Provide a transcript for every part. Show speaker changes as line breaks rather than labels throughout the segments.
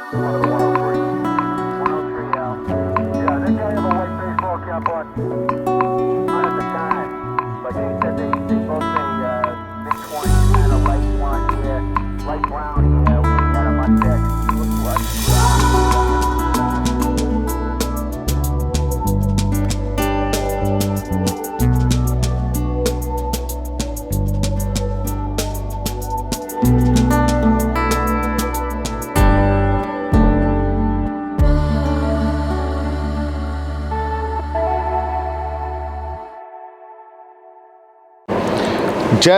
जय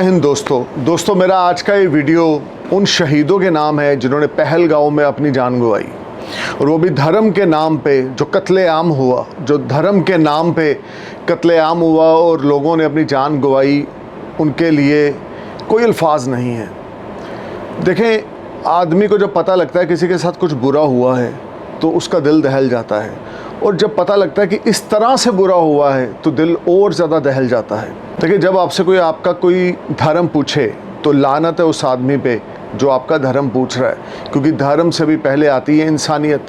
हिंद दोस्तों, मेरा आज का ये वीडियो उन शहीदों के नाम है जिन्होंने पहलगांव में अपनी जान गंवाई, और वो भी धर्म के नाम पे जो कत्लेआम हुआ, जो धर्म के नाम पे कत्लेआम हुआ और लोगों ने अपनी जान गंवाई। उनके लिए कोई अल्फाज नहीं है। देखें, आदमी को जब पता लगता है किसी के साथ कुछ बुरा हुआ है तो उसका दिल दहल जाता है, और जब पता लगता है कि इस तरह से बुरा हुआ है तो दिल और ज़्यादा दहल जाता है। देखिए, जब आपसे कोई आपका कोई धर्म पूछे तो लानत है उस आदमी पे जो आपका धर्म पूछ रहा है, क्योंकि धर्म से भी पहले आती है इंसानियत।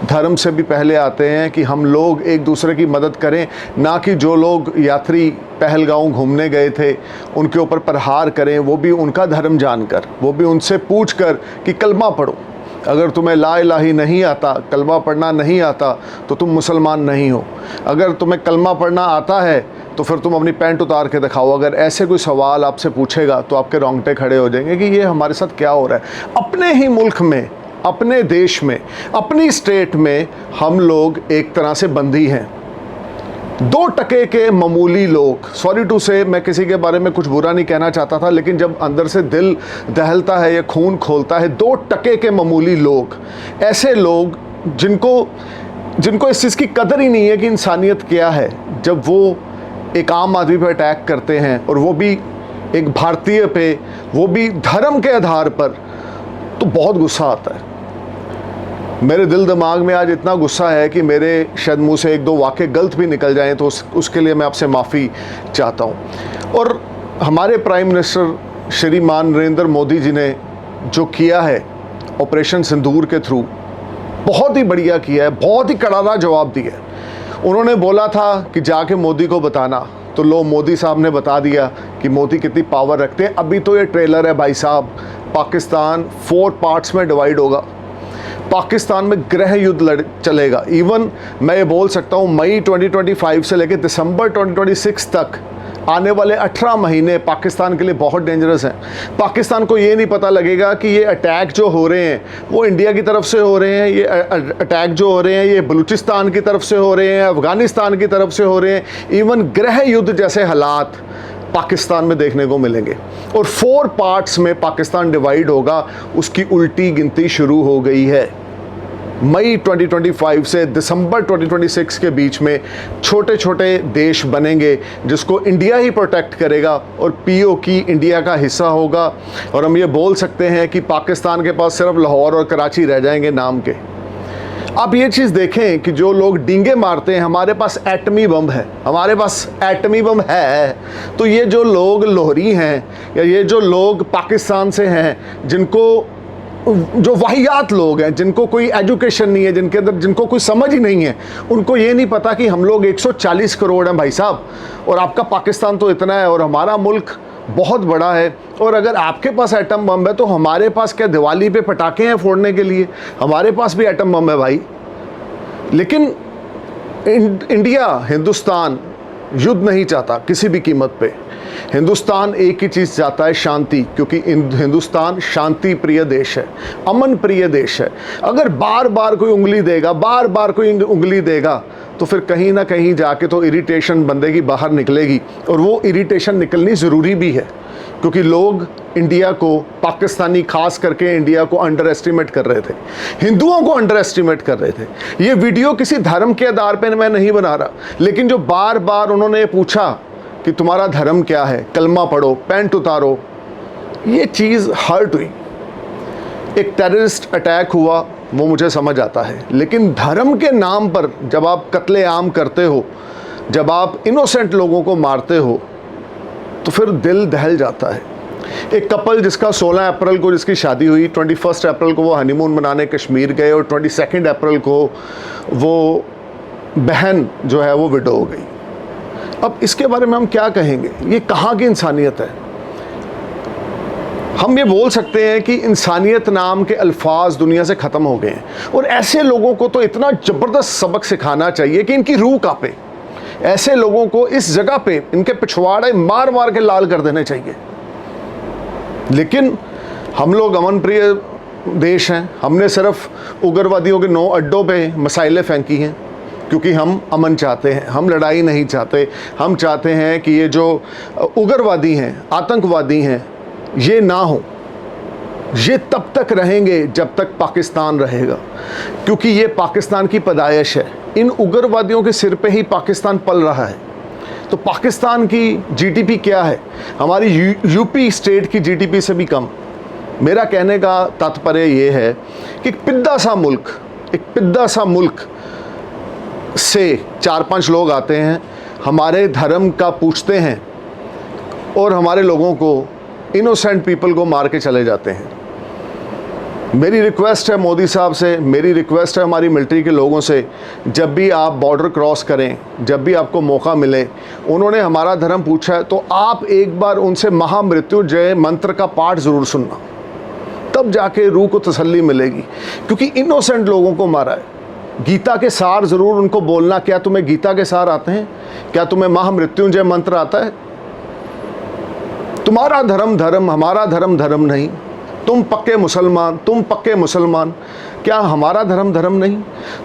धर्म से भी पहले आते हैं कि हम लोग एक दूसरे की मदद करें, ना कि जो लोग यात्री पहलगांव घूमने गए थे उनके ऊपर प्रहार करें, वो भी उनका धर्म जानकर, वो भी उनसे पूछ कर कि कलमा पढ़ो। अगर तुम्हें ला इलाही नहीं आता, कलमा पढ़ना नहीं आता, तो तुम मुसलमान नहीं हो। अगर तुम्हें कलमा पढ़ना आता है तो फिर तुम अपनी पैंट उतार के दिखाओ। अगर ऐसे कोई सवाल आपसे पूछेगा तो आपके रोंगटे खड़े हो जाएंगे कि ये हमारे साथ क्या हो रहा है। अपने ही मुल्क में, अपने देश में, अपनी स्टेट में हम लोग एक तरह से बंदी हैं। 2 टके के मामूली लोग, सॉरी टू से, मैं किसी के बारे में कुछ बुरा नहीं कहना चाहता था, लेकिन जब अंदर से दिल दहलता है या खून खोलता है, 2 टके के मामूली लोग, ऐसे लोग जिनको इस चीज़ की कदर ही नहीं है कि इंसानियत क्या है, जब वो एक आम आदमी पर अटैक करते हैं, और वो भी एक भारतीय पे, वो भी धर्म के आधार पर, तो बहुत गुस्सा आता है। मेरे दिल दिमाग में आज इतना गुस्सा है कि मेरे शायद मुंह से 1-2 वाक़े गलत भी निकल जाएं, तो उसके लिए मैं आपसे माफ़ी चाहता हूं। और हमारे प्राइम मिनिस्टर श्रीमान नरेंद्र मोदी जी ने जो किया है ऑपरेशन सिंदूर के थ्रू, बहुत ही बढ़िया किया है, बहुत ही कड़ारा जवाब दिया है। उन्होंने बोला था कि जाके मोदी को बताना, तो लो मोदी साहब ने बता दिया कि मोदी कितनी पावर रखते हैं। अभी तो ये ट्रेलर है भाई साहब। पाकिस्तान 4 पार्ट्स में डिवाइड होगा। पाकिस्तान में गृह युद्ध चलेगा। इवन मैं ये बोल सकता हूँ, मई 2025 से लेकर दिसंबर 2026 तक आने वाले 18 महीने पाकिस्तान के लिए बहुत डेंजरस हैं। पाकिस्तान को ये नहीं पता लगेगा कि ये अटैक जो हो रहे हैं वो इंडिया की तरफ से हो रहे हैं, ये अटैक जो हो रहे हैं ये बलूचिस्तान की तरफ से हो रहे हैं, अफ़गानिस्तान की तरफ से हो रहे हैं। इवन गृह युद्ध जैसे हालात पाकिस्तान में देखने को मिलेंगे, और 4 पार्ट्स में पाकिस्तान डिवाइड होगा। उसकी उल्टी गिनती शुरू हो गई है। मई 2025 से दिसंबर 2026 के बीच में छोटे छोटे देश बनेंगे जिसको इंडिया ही प्रोटेक्ट करेगा, और पीओके इंडिया का हिस्सा होगा। और हम ये बोल सकते हैं कि पाकिस्तान के पास सिर्फ लाहौर और कराची रह जाएंगे नाम के। आप ये चीज़ देखें कि जो लोग डींगे मारते हैं, हमारे पास एटमी बम है, हमारे पास एटमी बम है, तो ये जो लोग लोहरी हैं या ये जो लोग पाकिस्तान से हैं, जो वाहियात लोग हैं, जिनको कोई एजुकेशन नहीं है, जिनको कोई समझ ही नहीं है, उनको ये नहीं पता कि हम लोग 140 करोड़ हैं भाई साहब, और आपका पाकिस्तान तो इतना है, और हमारा मुल्क बहुत बड़ा है। और अगर आपके पास एटम बम है तो हमारे पास क्या दिवाली पे पटाखे हैं फोड़ने के लिए? हमारे पास भी एटम बम है भाई। लेकिन इंडिया, हिंदुस्तान युद्ध नहीं चाहता किसी भी कीमत पे। हिंदुस्तान एक ही चीज़ चाहता है, शांति, क्योंकि हिंदुस्तान शांति प्रिय देश है, अमन प्रिय देश है। अगर बार बार कोई उंगली देगा तो फिर कहीं ना कहीं जाके तो इरिटेशन बंदे की बाहर निकलेगी, और वो इरिटेशन निकलनी ज़रूरी भी है, क्योंकि लोग इंडिया को, पाकिस्तानी खास करके इंडिया को अंडर एस्टिमेट कर रहे थे, हिंदुओं को अंडर एस्टिमेट कर रहे थे। ये वीडियो किसी धर्म के आधार पर मैं नहीं बना रहा, लेकिन जो बार बार उन्होंने पूछा कि तुम्हारा धर्म क्या है, कलमा पढ़ो, पैंट उतारो, ये चीज़ हर्ट हुई। एक टेररिस्ट अटैक हुआ, वो मुझे समझ आता है, लेकिन धर्म के नाम पर जब आप कत्लेआम करते हो, जब आप इनोसेंट लोगों को मारते हो, तो फिर दिल दहल जाता है। एक कपल जिसका 16 अप्रैल को जिसकी शादी हुई, 21 अप्रैल को वो हनीमून मनाने कश्मीर गए और 22 अप्रैल को वो बहन जो है वो विडो हो गई। अब इसके बारे में हम क्या कहेंगे? ये कहाँ की इंसानियत है? हम ये बोल सकते हैं कि इंसानियत नाम के अल्फाज दुनिया से ख़त्म हो गए हैं और ऐसे लोगों को तो इतना ज़बरदस्त सबक सिखाना चाहिए कि इनकी रूह कांपे। ऐसे लोगों को इस जगह पे इनके पिछवाड़े मार मार के लाल कर देने चाहिए। लेकिन हम लोग अमन प्रिय देश हैं, हमने सिर्फ उग्रवादियों के 9 अड्डों पे मिसाइलें फेंकी हैं क्योंकि हम अमन चाहते हैं, हम लड़ाई नहीं चाहते। हम चाहते हैं कि ये जो उग्रवादी हैं, आतंकवादी हैं, ये ना हो। ये तब तक रहेंगे जब तक पाकिस्तान रहेगा, क्योंकि ये पाकिस्तान की पैदाइश है। इन उग्रवादियों के सिर पे ही पाकिस्तान पल रहा है। तो पाकिस्तान की जीडीपी क्या है? हमारी यूपी स्टेट की जीडीपी से भी कम। मेरा कहने का तात्पर्य ये है कि एक पिद्दा सा मुल्क से 4-5 लोग आते हैं, हमारे धर्म का पूछते हैं और हमारे लोगों को, इनोसेंट पीपल को मार के चले जाते हैं। मेरी रिक्वेस्ट है मोदी साहब से, मेरी रिक्वेस्ट है हमारी मिलिट्री के लोगों से, जब भी आप बॉर्डर क्रॉस करें, जब भी आपको मौका मिले, उन्होंने हमारा धर्म पूछा है तो आप एक बार उनसे महामृत्युंजय मंत्र का पाठ ज़रूर सुनना, तब जाके रूह को तसल्ली मिलेगी। क्योंकि इनोसेंट लोगों को मारा है। गीता के सार ज़रूर उनको बोलना। क्या तुम्हें गीता के सार आते हैं? क्या तुम्हें महामृत्युंजय मंत्र आता है? तुम्हारा धर्म हमारा धर्म नहीं। तुम पक्के मुसलमान, क्या हमारा धर्म नहीं?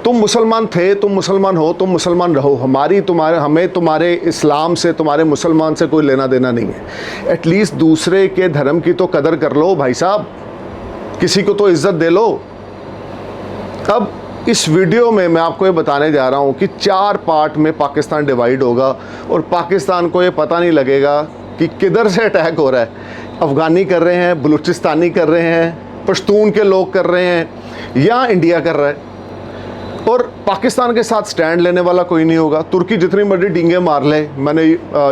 तुम मुसलमान थे, तुम मुसलमान हो, तुम मुसलमान रहो। हमें तुम्हारे इस्लाम से, तुम्हारे मुसलमान से कोई लेना देना नहीं है। एटलीस्ट दूसरे के धर्म की तो कदर कर लो भाई साहब, किसी को तो इज्जत दे लो। अब इस वीडियो में मैं आपको ये बताने जा रहा हूँ कि 4 पार्ट में पाकिस्तान डिवाइड होगा और पाकिस्तान को ये पता नहीं लगेगा कि किधर से अटैक हो रहा है। अफ़गानी कर रहे हैं, बलूचिस्तानी कर रहे हैं, पश्तून के लोग कर रहे हैं, या इंडिया कर रहा है। और पाकिस्तान के साथ स्टैंड लेने वाला कोई नहीं होगा। तुर्की जितनी मर्जी डींगे मार ले, मैंने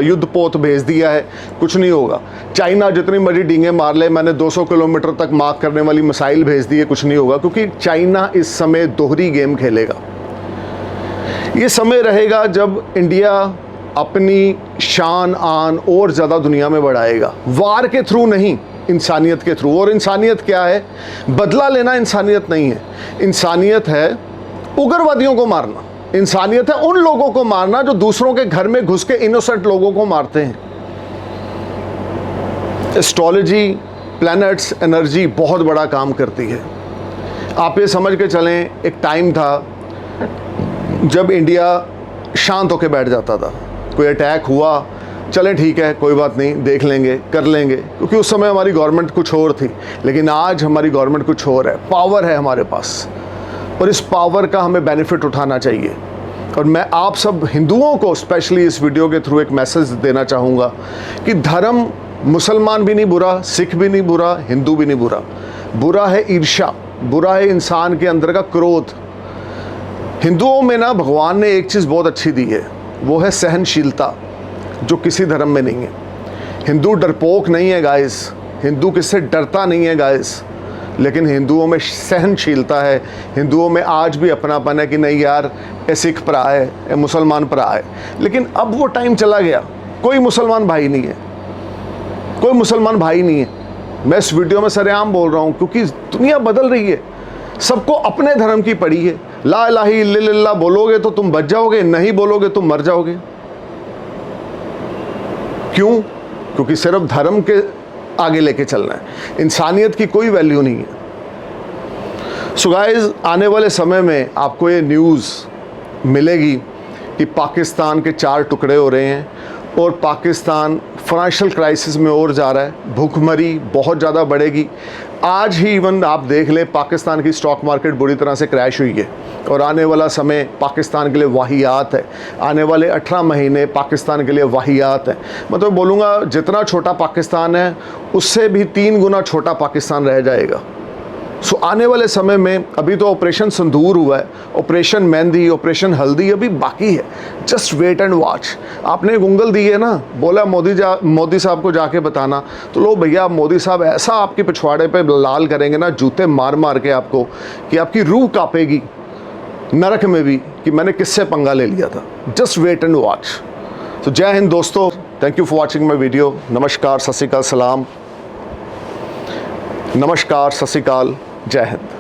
युद्ध पोत भेज दिया है, कुछ नहीं होगा। चाइना जितनी मर्जी डींगे मार ले, मैंने 200 किलोमीटर तक मार्क करने वाली मिसाइल भेज दी है, कुछ नहीं होगा। क्योंकि चाइना इस समय दोहरी गेम खेलेगा। ये समय रहेगा जब इंडिया अपनी शान आन और ज़्यादा दुनिया में बढ़ाएगा, वार के थ्रू नहीं, इंसानियत के थ्रू। और इंसानियत क्या है? बदला लेना इंसानियत नहीं है। इंसानियत है उग्रवादियों को मारना। इंसानियत है उन लोगों को मारना जो दूसरों के घर में घुस के इनोसेंट लोगों को मारते हैं। एस्ट्रोलॉजी, प्लैनेट्स, एनर्जी बहुत बड़ा काम करती है। आप ये समझ के चलें, एक टाइम था जब इंडिया शांत होकर बैठ जाता था। कोई अटैक हुआ, चलें ठीक है, कोई बात नहीं, देख लेंगे, कर लेंगे, क्योंकि उस समय हमारी गवर्नमेंट कुछ और थी। लेकिन आज हमारी गवर्नमेंट कुछ और है, पावर है हमारे पास, और इस पावर का हमें बेनिफिट उठाना चाहिए। और मैं आप सब हिंदुओं को स्पेशली इस वीडियो के थ्रू एक मैसेज देना चाहूँगा कि धर्म, मुसलमान भी नहीं बुरा, सिख भी नहीं बुरा, हिंदू भी नहीं बुरा। बुरा है ईर्ष्या, बुरा है इंसान के अंदर का क्रोध। हिंदुओं में ना भगवान ने एक चीज़ बहुत अच्छी दी है, वो है सहनशीलता, जो किसी धर्म में नहीं है। हिंदू डरपोक नहीं है गाइस, हिंदू किससे डरता नहीं है गाइस, लेकिन हिंदुओं में सहनशीलता है। हिंदुओं में आज भी अपनापन है कि नहीं यार, ये सिख भरा है, ये मुसलमान भरा है। लेकिन अब वो टाइम चला गया, कोई मुसलमान भाई नहीं है, कोई मुसलमान भाई नहीं है। मैं इस वीडियो में सरेआम बोल रहा हूँ क्योंकि दुनिया बदल रही है, सबको अपने धर्म की पड़ी है। ला इलाहा इल्लल्लाह बोलोगे तो तुम बच जाओगे, नहीं बोलोगे तुम मर जाओगे। क्यों? क्योंकि सिर्फ धर्म के आगे लेके चलना है, इंसानियत की कोई वैल्यू नहीं है। सो गाइस, आने वाले समय में आपको ये न्यूज़ मिलेगी कि पाकिस्तान के 4 टुकड़े हो रहे हैं और पाकिस्तान फाइनेंशियल क्राइसिस में और जा रहा है। भूखमरी बहुत ज़्यादा बढ़ेगी। आज ही इवन आप देख लें, पाकिस्तान की स्टॉक मार्केट बुरी तरह से क्रैश हुई है और आने वाला समय पाकिस्तान के लिए वाहियात है। आने वाले 18 महीने पाकिस्तान के लिए वाहियात है। मैं तो बोलूँगा जितना छोटा पाकिस्तान है उससे भी 3 गुना छोटा पाकिस्तान रह जाएगा। सो आने वाले समय में, अभी तो ऑपरेशन सिंदूर हुआ है, ऑपरेशन मेहंदी, ऑपरेशन हल्दी अभी बाकी है। Just wait and watch. आपने एक उंगल दी है ना, बोला मोदी साहब को जाके बताना, तो लो भैया, मोदी साहब ऐसा आपके पिछवाड़े पे लाल करेंगे ना, जूते मार मार के आपको, कि आपकी रूह कांपेगी नरक में भी कि मैंने किससे पंगा ले लिया था। Just wait and watch. तो जय हिंद दोस्तों, thank you for watching my video. नमस्कार, सत श्री अकाल, सलाम, नमस्कार, सत श्री अकाल, जय हिंद।